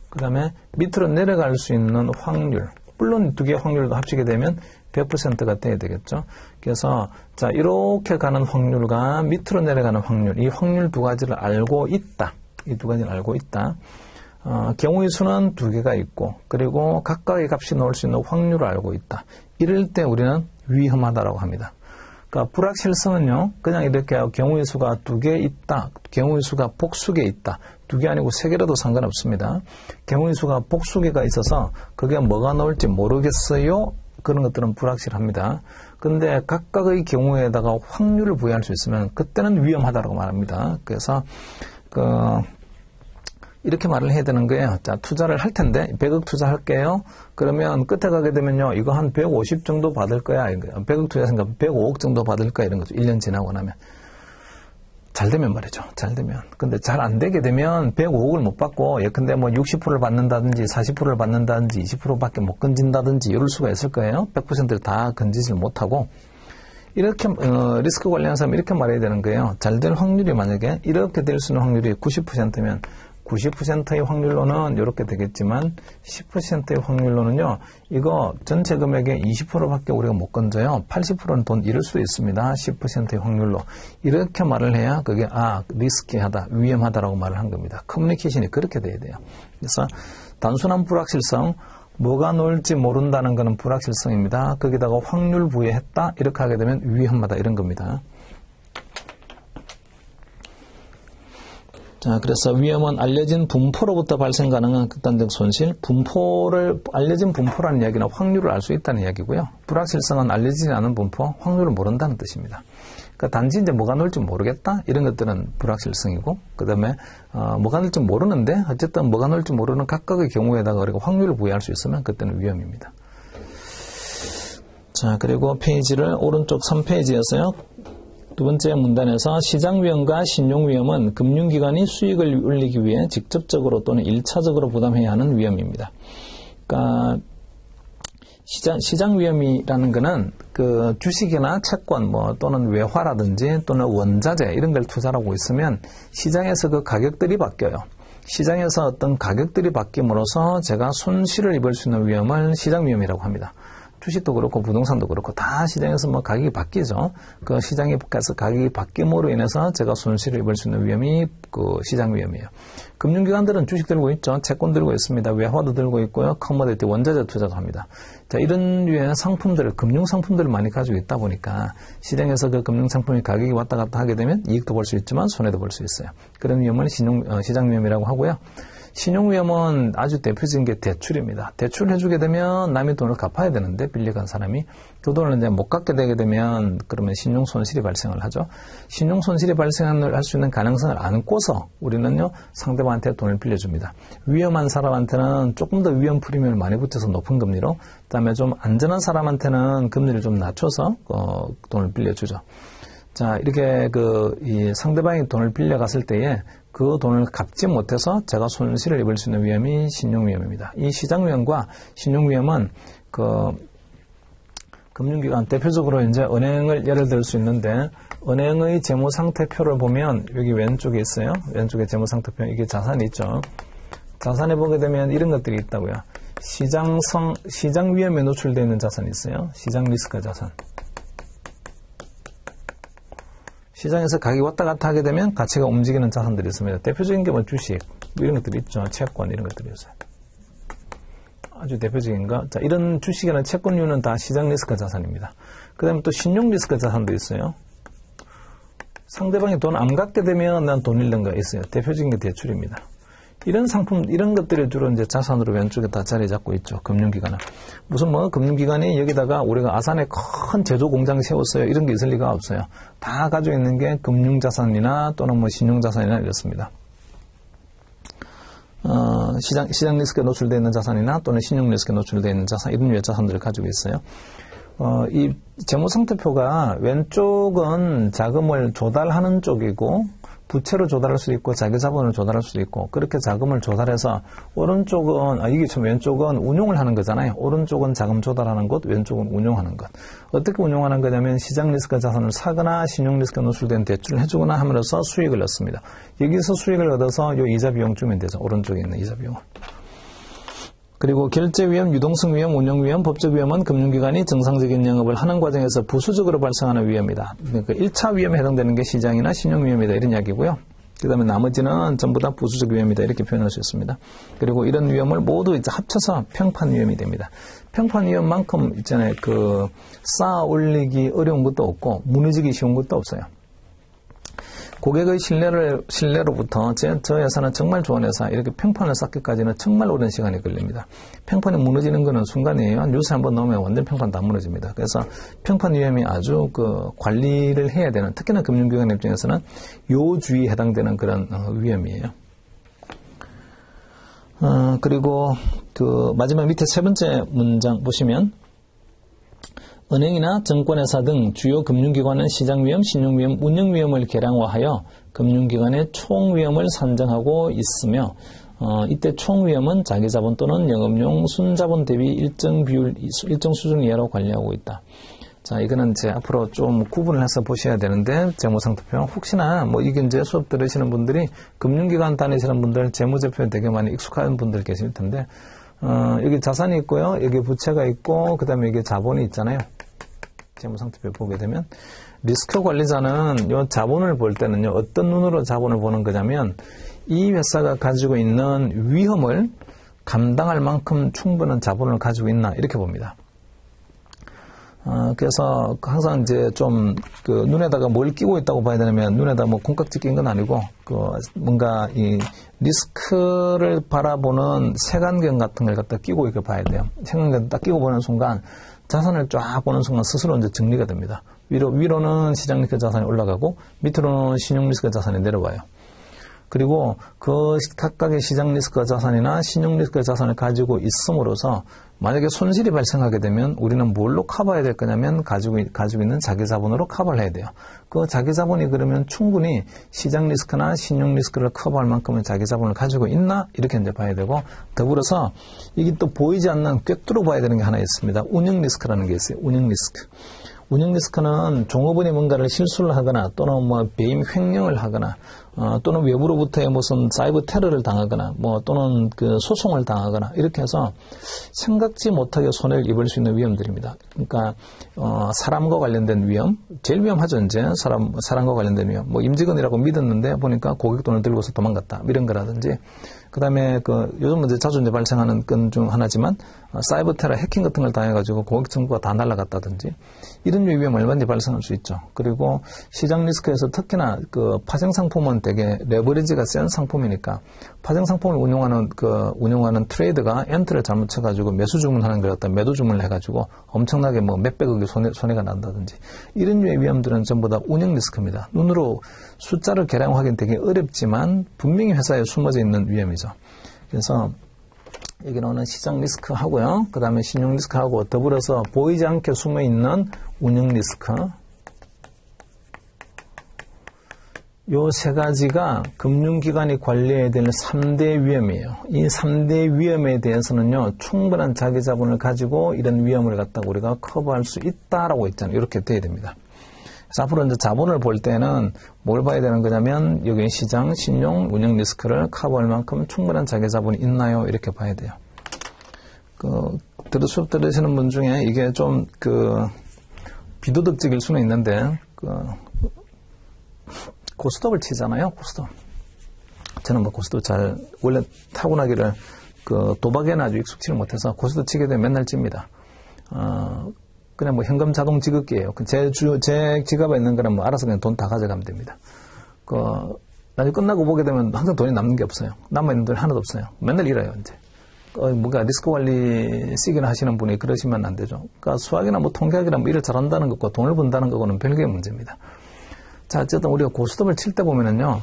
그 다음에 밑으로 내려갈 수 있는 확률. 물론 두 개의 확률도 합치게 되면 100%가 돼야 되겠죠. 그래서 자 이렇게 가는 확률과 밑으로 내려가는 확률. 이 확률 두 가지를 알고 있다. 이 두 가지를 알고 있다. 경우의 수는 2개가 있고 그리고 각각의 값이 나올 수 있는 확률을 알고 있다. 이럴 때 우리는 위험하다라고 합니다. 그러니까 불확실성은요. 그냥 이렇게 경우의 수가 2개 있다. 경우의 수가 복수개 있다. 2개 아니고 3개라도 상관없습니다. 경우의 수가 복수개가 있어서 그게 뭐가 나올지 모르겠어요. 그런 것들은 불확실합니다. 근데 각각의 경우에다가 확률을 부여할 수 있으면 그때는 위험하다고 말합니다. 그래서 이렇게 말을 해야 되는 거예요. 자, 투자를 할 텐데 100억 투자할게요. 그러면 끝에 가게 되면요. 이거 한 150 정도 받을 거야. 100억 투자했으니까 105억 정도 받을 거야. 이런 거죠. 1년 지나고 나면. 잘 되면 말이죠. 잘 되면. 근데 잘 안 되게 되면 105억을 못 받고 예컨대 뭐 60%를 받는다든지 40%를 받는다든지 20%밖에 못 건진다든지 이럴 수가 있을 거예요. 100%를 다 건지질 못하고. 이렇게 리스크 관리하는 사람은 이렇게 말해야 되는 거예요. 잘 될 확률이 만약에 이렇게 될 수 있는 확률이 90%면 90%의 확률로는 이렇게 되겠지만 10%의 확률로는요. 이거 전체 금액의 20%밖에 우리가 못 건져요. 80%는 돈 잃을 수도 있습니다. 10%의 확률로. 이렇게 말을 해야 그게 리스키하다, 위험하다라고 말을 한 겁니다. 커뮤니케이션이 그렇게 돼야 돼요. 그래서 단순한 불확실성, 뭐가 나올지 모른다는 것은 불확실성입니다. 거기다가 확률 부여했다. 이렇게 하게 되면 위험하다 이런 겁니다. 자, 그래서 위험은 알려진 분포로부터 발생 가능한 극단적 손실, 알려진 분포라는 이야기는 확률을 알 수 있다는 이야기고요. 불확실성은 알려지지 않은 분포, 확률을 모른다는 뜻입니다. 그러니까 단지 이제 뭐가 나올지 모르겠다? 이런 것들은 불확실성이고, 그 다음에, 뭐가 나올지 모르는데, 어쨌든 뭐가 나올지 모르는 각각의 경우에다가 우리가 확률을 부여할 수 있으면 그때는 위험입니다. 자, 그리고 페이지를 오른쪽 3페이지에서요. 두 번째 문단에서 시장위험과 신용위험은 금융기관이 수익을 올리기 위해 직접적으로 또는 1차적으로 부담해야 하는 위험입니다. 그러니까 시장위험이라는 것은 그 주식이나 채권 또는 외화라든지 또는 원자재 이런 걸 투자하고 있으면 시장에서 그 가격들이 바뀌어요. 시장에서 어떤 가격들이 바뀜으로써 제가 손실을 입을 수 있는 위험을 시장위험이라고 합니다. 주식도 그렇고 부동산도 그렇고 다 시장에서 가격이 바뀌죠. 그 시장에 가서 가격이 바뀜으로 인해서 제가 손실을 입을 수 있는 위험이 그 시장 위험이에요. 금융기관들은 주식 들고 있죠. 채권 들고 있습니다. 외화도 들고 있고요. 커머디티 원자재 투자도 합니다. 자, 이런 류의 상품들을 금융상품들을 많이 가지고 있다 보니까 시장에서 그 금융상품이 가격이 왔다 갔다 하게 되면 이익도 볼 수 있지만 손해도 볼 수 있어요. 그런 위험을 시장 위험이라고 하고요. 신용위험은 아주 대표적인 게 대출입니다. 대출을 해주게 되면 남의 돈을 갚아야 되는데 빌려간 사람이 그 돈을 이제 못 갚게 되게 되면 그러면 신용 손실이 발생을 하죠. 신용 손실이 발생할 수 있는 가능성을 안고서 우리는요 상대방한테 돈을 빌려줍니다. 위험한 사람한테는 조금 더 위험 프리미엄을 많이 붙여서 높은 금리로, 그다음에 좀 안전한 사람한테는 금리를 좀 낮춰서 돈을 빌려주죠. 자, 이렇게 이 상대방이 돈을 빌려갔을 때에 그 돈을 갚지 못해서 제가 손실을 입을 수 있는 위험이 신용위험입니다. 이 시장위험과 신용위험은 금융기관, 대표적으로 이제 은행을 예를 들 수 있는데, 은행의 재무상태표를 보면 여기 왼쪽에 있어요. 왼쪽에 재무상태표, 이게 자산이 있죠. 자산에 보게 되면 이런 것들이 있다고요. 시장 위험에 노출되어 있는 자산이 있어요. 시장 리스크 자산. 시장에서 가격이 왔다 갔다 하게 되면 가치가 움직이는 자산들이 있습니다. 대표적인 게 뭐 주식, 뭐 이런 것들이 있죠. 채권 이런 것들이 있어요. 아주 대표적인 거. 자, 이런 주식이나 채권류는 다 시장 리스크 자산입니다. 그 다음에 또 신용 리스크 자산도 있어요. 상대방이 돈 안 갚게 되면 난 돈 잃는 거 있어요. 대표적인 게 대출입니다. 이런 상품, 이런 것들이 주로 이제 자산으로 왼쪽에 다 자리 잡고 있죠. 금융기관은. 무슨 뭐 금융기관이 여기다가 우리가 아산에 큰 제조 공장 세웠어요. 이런 게 있을 리가 없어요. 다 가지고 있는 게 금융자산이나 또는 뭐 신용자산이나 이렇습니다. 시장 리스크에 노출되어 있는 자산이나 또는 신용 리스크에 노출되어 있는 자산, 이런 류의 자산들을 가지고 있어요. 이 재무상태표가 왼쪽은 자금을 조달하는 쪽이고, 부채로 조달할 수도 있고 자기 자본을 조달할 수도 있고, 그렇게 자금을 조달해서 오른쪽은 이게 참 왼쪽은 운용을 하는 거잖아요. 오른쪽은 자금 조달하는 것, 왼쪽은 운용하는 것. 어떻게 운용하는 거냐면 시장 리스크 자산을 사거나 신용 리스크에 노출된 대출을 해주거나 함으로써 수익을 얻습니다. 여기서 수익을 얻어서 요 이자 비용 주면 되죠. 오른쪽에 있는 이자 비용. 그리고 결제 위험, 유동성 위험, 운영 위험, 법적 위험은 금융기관이 정상적인 영업을 하는 과정에서 부수적으로 발생하는 위험이다. 그러니까 1차 위험에 해당되는 게 시장이나 신용 위험이다 이런 이야기고요. 그 다음에 나머지는 전부 다 부수적 위험이다 이렇게 표현할 수 있습니다. 그리고 이런 위험을 모두 이제 합쳐서 평판 위험이 됩니다. 평판 위험만큼 있잖아요. 쌓아 올리기 어려운 것도 없고 무너지기 쉬운 것도 없어요. 고객의 신뢰로부터 저 회사는 정말 좋은 회사, 이렇게 평판을 쌓기까지는 정말 오랜 시간이 걸립니다. 평판이 무너지는 것은 순간이에요. 뉴스 한번 넣으면 완전 평판 다 무너집니다. 그래서 평판 위험이 아주 관리를 해야 되는, 특히나 금융기관 입장에서는 요주의에 해당되는 그런 위험이에요. 그리고 마지막 밑에 세 번째 문장 보시면, 은행이나 증권회사 등 주요 금융기관은 시장위험, 신용위험, 운영위험을 계량화하여 금융기관의 총위험을 산정하고 있으며 이때 총위험은 자기자본 또는 영업용 순자본 대비 일정 수준 이하로 관리하고 있다. 자, 이거는 이제 앞으로 좀 구분을 해서 보셔야 되는데, 재무상태표. 혹시나 이게 이제 수업 들으시는 분들이 금융기관 다니시는 분들, 재무제표에 되게 많이 익숙한 분들 계실 텐데, 여기 자산이 있고요. 여기 부채가 있고, 그 다음에 여기 자본이 있잖아요. 재무상태표 보게 되면, 리스크 관리자는 이 자본을 볼 때는요, 어떤 눈으로 자본을 보는 거냐면, 이 회사가 가지고 있는 위험을 감당할 만큼 충분한 자본을 가지고 있나, 이렇게 봅니다. 그래서 항상 이제 좀 눈에다가 뭘 끼고 있다고 봐야 되냐면, 눈에다 콩깍지 낀 건 아니고, 뭔가 이 리스크를 바라보는 색안경 같은 걸 갖다 끼고 이렇게 봐야 돼요. 색안경 딱 끼고 보는 순간, 자산을 쫙 보는 순간 스스로 이제 정리가 됩니다. 위로는 시장 리스크 자산이 올라가고, 밑으로는 신용 리스크 자산이 내려와요. 그리고 각각의 시장 리스크 자산이나 신용 리스크 자산을 가지고 있음으로써 만약에 손실이 발생하게 되면 우리는 뭘로 커버해야 될 거냐면 가지고 있는 자기 자본으로 커버를 해야 돼요. 그 자기 자본이 그러면 충분히 시장 리스크나 신용 리스크를 커버할 만큼의 자기 자본을 가지고 있나? 이렇게 이제 봐야 되고, 더불어서 이게 또 보이지 않는 꿰뚫어 봐야 되는 게 하나 있습니다. 운영 리스크라는 게 있어요. 운영 리스크. 운영 리스크는 종업원이 뭔가를 실수를 하거나 또는 배임 횡령을 하거나 또는 외부로부터의 무슨 사이버 테러를 당하거나 또는 소송을 당하거나 이렇게 해서 생각지 못하게 손해를 입을 수 있는 위험들입니다. 그러니까 사람과 관련된 위험, 제일 위험하죠. 이제 사람과 관련된 위험. 임직원이라고 믿었는데 보니까 고객 돈을 들고서 도망갔다, 이런 거라든지, 그 다음에 요즘 자주 발생하는 건 중 하나지만 사이버 테러, 해킹 같은 걸 당해가지고 고객 정보가 다 날아갔다든지, 이런 위험이 얼마든지 발생할 수 있죠. 그리고 시장 리스크에서 특히나 파생 상품은 되게 레버리지가 센 상품이니까, 파생 상품을 운용하는 트레이드가 엔트를 잘못 쳐가지고 매수 주문하는 걸 갖다 매도 주문을 해가지고 엄청나게 몇백억의 손해가 난다든지, 이런 류의 위험들은 전부 다 운영 리스크입니다. 눈으로 숫자를 계량하기는 되게 어렵지만 분명히 회사에 숨어져 있는 위험이죠. 그래서 여기는 시장 리스크 하고요. 그 다음에 신용 리스크 하고, 더불어서 보이지 않게 숨어 있는 운영 리스크. 요 세 가지가 금융기관이 관리해야 될 3대 위험이에요. 이 3대 위험에 대해서는요, 충분한 자기 자본을 가지고 이런 위험을 갖다가 우리가 커버할 수 있다라고 있잖아요. 이렇게 돼야 됩니다. 앞으로 이제 자본을 볼 때는 뭘 봐야 되는 거냐면 여기 시장, 신용, 운영 리스크를 커버할 만큼 충분한 자기 자본이 있나요? 이렇게 봐야 돼요. 수업 들으시는 분 중에 이게 좀 비도덕적일 수는 있는데 고스톱을 치잖아요. 고스톱. 저는 뭐 고스톱 원래 타고나기를 도박에는 아주 익숙치를 못해서 고스톱 치게 되면 맨날 찝니다. 그냥 뭐 현금 자동 지급기예요. 제 지갑에 있는 거는 뭐 알아서 그냥 돈 다 가져가면 됩니다. 나중에 끝나고 보게 되면 항상 돈이 남는 게 없어요. 남아있는 돈이 하나도 없어요. 맨날 잃어요, 이제. 뭔가 리스크 관리 시기나 하시는 분이 그러시면 안 되죠. 그러니까 수학이나 뭐 통계학이나 뭐 일을 잘한다는 것과 돈을 번다는 거고는 별개의 문제입니다. 자, 어쨌든 우리가 고스톱을 칠 때 보면은요,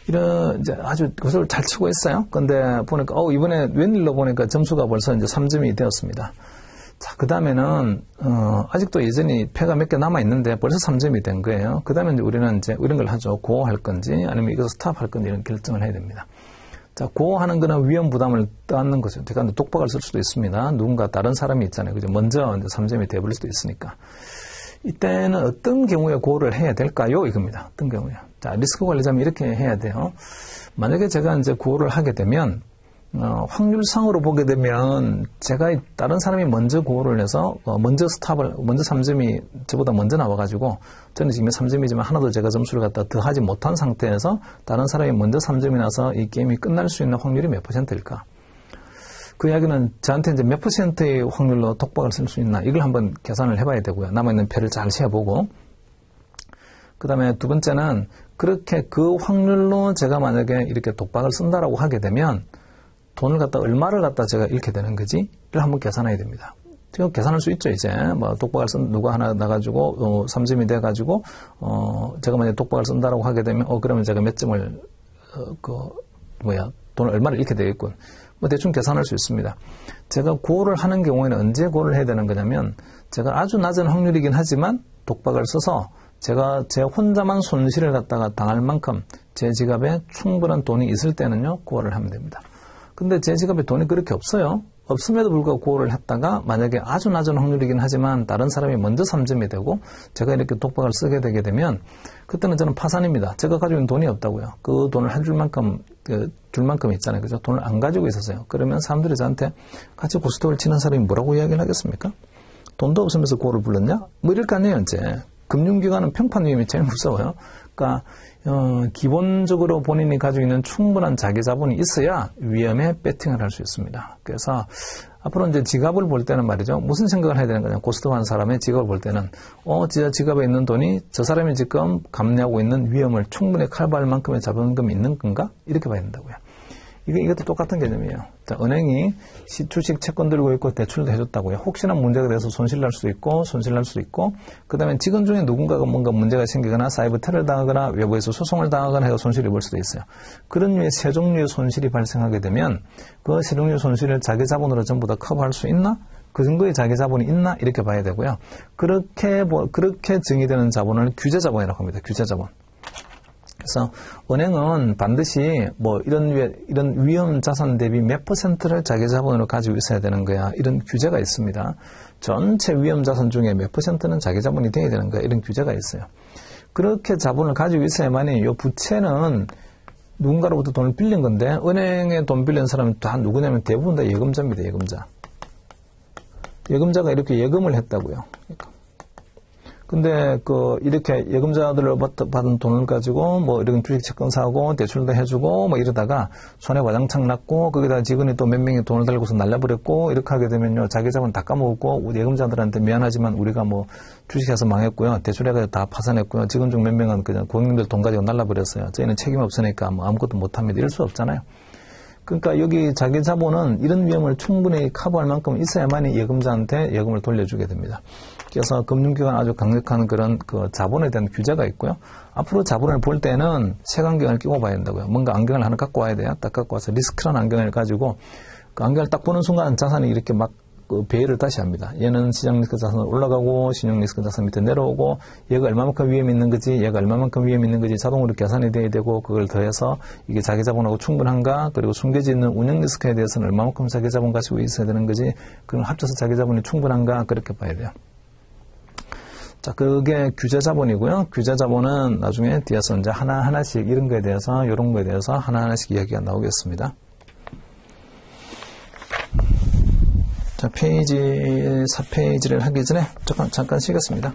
이제 아주 고스톱을 잘 치고 있어요. 근데 보니까, 이번에 웬일로 보니까 점수가 벌써 이제 3점이 되었습니다. 자, 그 다음에는, 아직도 여전히 패가 몇 개 남아있는데 벌써 3점이 된 거예요. 그 다음에 우리는 이제 이런 걸 하죠. 고 할 건지 아니면 이거 스탑 할 건지 이런 결정을 해야 됩니다. 자, 고 하는 거는 위험 부담을 떠안는 거죠. 그러니까 독박을 쓸 수도 있습니다. 누군가 다른 사람이 있잖아요. 그죠? 먼저 이제 3점이 돼버릴 수도 있으니까. 이때는 어떤 경우에 고를 해야 될까요? 이겁니다. 어떤 경우에. 자, 리스크 관리자면 이렇게 해야 돼요. 만약에 제가 이제 고를 하게 되면, 확률상으로 보게 되면 제가 다른 사람이 먼저 고를 해서 먼저 3점이 저보다 먼저 나와가지고 저는 지금 3점이지만 하나도 제가 점수를 갖다 더하지 못한 상태에서 다른 사람이 먼저 3점이 나서 이 게임이 끝날 수 있는 확률이 몇 %일까? 그 이야기는 저한테 이제 몇 %의 확률로 독박을 쓸 수 있나 이걸 한번 계산을 해봐야 되고요. 남아있는 패를 잘 세어보고 그 다음에 두 번째는 그렇게 그 확률로 제가 만약에 이렇게 독박을 쓴다라고 하게 되면 돈을 갖다 얼마를 갖다 제가 잃게 되는 거지를 한번 계산해야 됩니다. 지금 계산할 수 있죠, 이제. 뭐, 독박을 누가 하나 나가지고, 3점이 돼가지고, 제가 만약에 독박을 쓴다라고 하게 되면, 그러면 제가 몇 점을, 돈을 얼마를 잃게 되겠군. 뭐, 대충 계산할 수 있습니다. 제가 고를 하는 경우에는 언제 고를 해야 되는 거냐면, 제가 아주 낮은 확률이긴 하지만, 독박을 써서, 제가 제 혼자만 손실을 갖다가 당할 만큼, 제 지갑에 충분한 돈이 있을 때는요, 고를 하면 됩니다. 근데 제 지갑에 돈이 그렇게 없어요. 없음에도 불구하고 고를 했다가 만약에 아주 낮은 확률이긴 하지만 다른 사람이 먼저 3점이 되고 제가 이렇게 독박을 쓰게 되게 되면 그때는 저는 파산입니다. 제가 가지고 있는 돈이 없다고요. 그 돈을 해줄 만큼 줄 만큼 있잖아요. 그죠? 돈을 안 가지고 있었어요. 그러면 사람들이 저한테 같이 고스톱을 치는 사람이 뭐라고 이야기를 하겠습니까? 돈도 없으면서 고를 불렀냐? 뭐 이럴 거 아니에요, 이제. 금융기관은 평판 위험이 제일 무서워요. 그러니까 기본적으로 본인이 가지고 있는 충분한 자기 자본이 있어야 위험에 배팅을 할 수 있습니다. 그래서 앞으로 이제 지갑을 볼 때는 말이죠. 무슨 생각을 해야 되는 거냐. 고스톱 한 사람의 지갑을 볼 때는 진짜 지갑에 있는 돈이 저 사람이 지금 감내하고 있는 위험을 충분히 커버할 만큼의 자본금이 있는 건가? 이렇게 봐야 된다고요. 이것도 똑같은 개념이에요. 자, 은행이 주식 채권 들고 있고 대출도 해줬다고요. 혹시나 문제가 돼서 손실날 수도 있고, 그 다음에 직원 중에 누군가가 뭔가 문제가 생기거나 사이버 테러를 당하거나 외부에서 소송을 당하거나 해서 손실을 입을 수도 있어요. 그런 류의 세 종류의 손실이 발생하게 되면 그 세 종류의 손실을 자기 자본으로 전부 다 커버할 수 있나? 그 정도의 자기 자본이 있나? 이렇게 봐야 되고요. 그렇게 증의되는 자본을 규제 자본이라고 합니다. 규제 자본. 그래서 은행은 반드시 이런 위험 자산 대비 몇 %를 자기 자본으로 가지고 있어야 되는 거야. 이런 규제가 있습니다. 전체 위험 자산 중에 몇 %는 자기 자본이 돼야 되는 거야. 이런 규제가 있어요. 그렇게 자본을 가지고 있어야만이 이 부채는 누군가로부터 돈을 빌린 건데 은행에 돈 빌린 사람은 다 누구냐면 대부분 다 예금자입니다. 예금자. 예금자가 이렇게 예금을 했다고요. 근데 이렇게 예금자들로 받은 돈을 가지고 이런 주식 채권 사고 대출도 해주고 이러다가 손에 와장창 났고 거기다 직원이 또 몇 명이 돈을 달고서 날려버렸고 이렇게 하게 되면요 자기 자본 다 까먹었고 우리 예금자들한테 미안하지만 우리가 주식해서 망했고요 대출해가지고 다 파산했고요 직원 중 몇 명은 그냥 고객님들 돈 가지고 날라버렸어요. 저희는 책임 없으니까 아무것도 못합니다. 이럴 수 없잖아요. 그러니까 여기 자기 자본은 이런 위험을 충분히 커버할 만큼 있어야만이 예금자한테 예금을 돌려주게 됩니다. 그래서 금융기관 아주 강력한 그런 자본에 대한 규제가 있고요. 앞으로 자본을 볼 때는 색안경을 끼고 봐야 된다고요. 뭔가 안경을 하나 갖고 와야 돼요. 딱 갖고 와서 리스크라는 안경을 가지고 그 안경을 딱 보는 순간 자산이 이렇게 배열을 다시 합니다. 얘는 시장 리스크 자산으로 올라가고 신용 리스크 자산 밑에 내려오고 얘가 얼마만큼 위험이 있는 거지 얘가 얼마만큼 위험이 있는 거지 자동으로 계산이 돼야 되고 그걸 더해서 이게 자기 자본하고 충분한가 그리고 숨겨져 있는 운영 리스크에 대해서는 얼마만큼 자기 자본 가지고 있어야 되는 거지 그걸 합쳐서 자기 자본이 충분한가 그렇게 봐야 돼요. 자, 그게 규제 자본이고요. 규제 자본은 나중에 뒤에서 이제 하나하나씩 이런 거에 대해서, 이런 거에 대해서 하나하나씩 이야기가 나오겠습니다. 자, 페이지 4페이지를 하기 전에 잠깐 쉬겠습니다.